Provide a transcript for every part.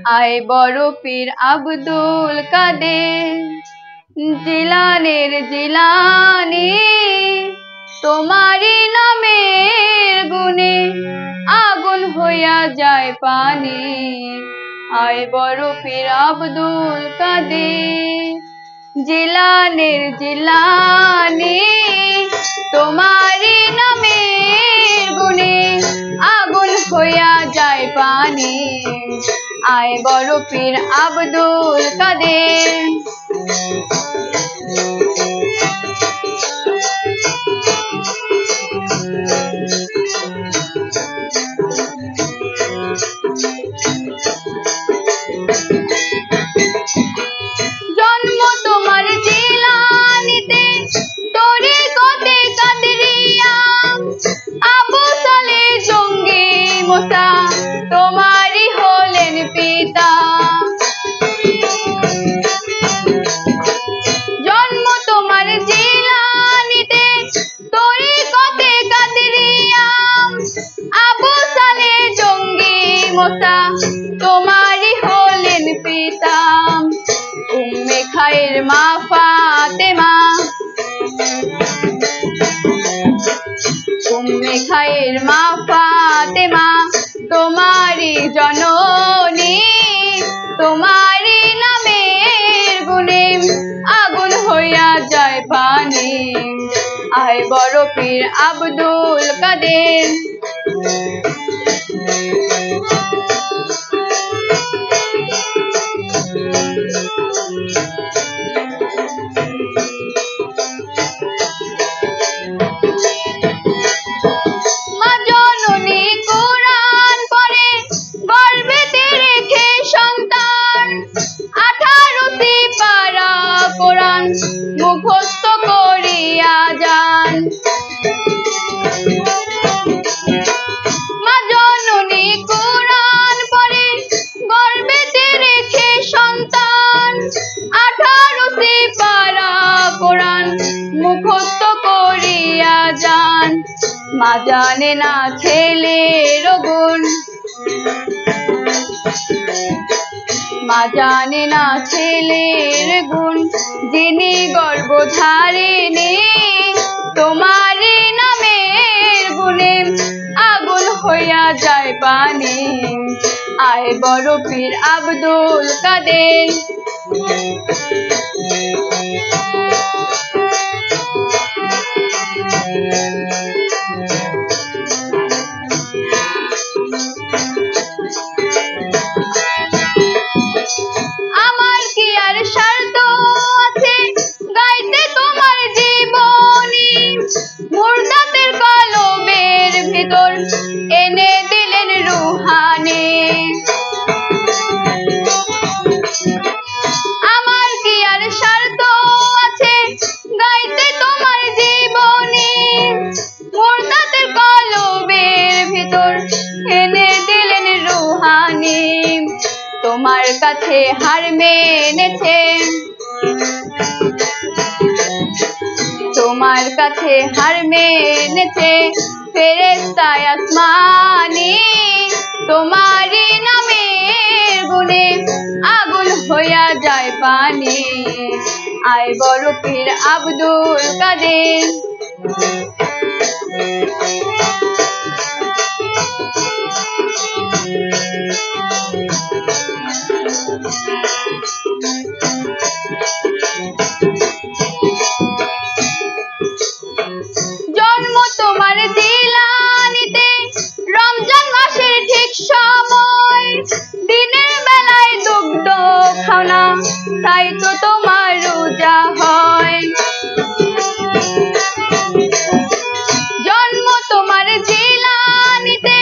आए बड़ पीर आब्दुल कादेर जिलानेर जिलानी तोमारी नामेर गुणे आगुन होया जाए पानी आए बड़ पीर आब्दुल कादेर जिलानेर जिलानी तोमारी नामेर गुणे आगुन होया जाए पानी आए बड़ पीर आब्दुल कादेर जन्म तुम्हार जिलानीते तरिकते कादरिया आबू सालेर जंगी मोसा तुम्हारी होलेन पिता जन्म तुम्हार जिलानीते तरिकते कादरिया आबू सालेर जंगी मोसा तुम्हारी होलेन पिता उम्मे खायर मा फातेमा उम्मे खायर मा फातेमा तुम्हारी जननी तुम्हारी नामेर गुणे आगुन होया जाए पानी आए बड़ पीर आब्दुल कादेर मुखस्त करिया जान मा जननी कुरान पढ़े गर्भेते रेखे सन्तान 18 पारा कुरान मुखस्त करिया जान मा जाने ना छेलेर गुण मा जाने ना छेलेर गुण जिनी गर्भधारिणी तुम्हारी नामेर गुणे आगुन होया जाए पानी आए बड़ पीर आब्दुल कादेर एने दिलेन रूहानी आमार कि आर स्वार्थ आछे गाइते तोमार जीवनी मुर्दातेर कलबेर भितर एने दिलेन रूहानी तोमार काछे हार मेनेछे तोमार काछे हार मेनेछे फेरेस्ता आसमानी तुम्हारी नामेर गुणे आगुन होया जाए पानी आए बड़ पीर आब्दुल कादेर जन्म तुम्हार जिलानीते रमजान मासेर ठीक समय दिनेर बेलाय दुग्ध खाओ ना ताई तो तोमार रोजा हय जन्म तुम्हार जिलानीते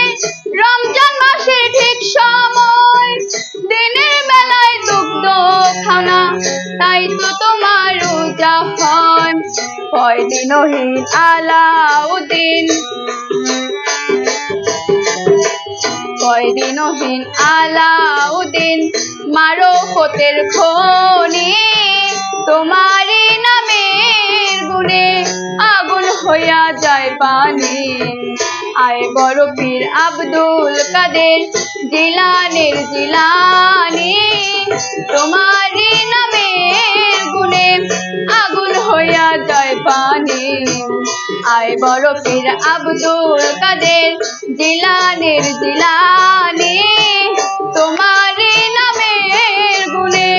रमजान मासेर ठीक समय दिनेर बेलाय दुग्ध खाओ ना ताई तो तोमार रोजा हय दिनहीन आलाउद्दीन दिनहीन आलाउद्दीन मारफतेर खनि तुम्हारी नामेर गुणे आगुन होया जाए पानी আয় বড় পীর আব্দুল কাদের জিলানীর জিলানী তোমারি নামের গুণে আগুন হইয়া যায় পানি আয় বড় পীর আব্দুল কাদের জিলানীর জিলানী তোমারি নামের গুণে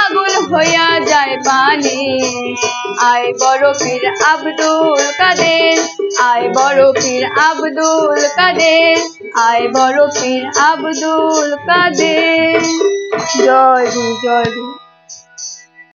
আগুন হইয়া যায় পানি আয় বড় পীর আব্দুল কাদের আয় বড় পীর আব্দুল কাদের আয় বড় পীর আব্দুল কাদের। জয় গুরু জয় গুরু।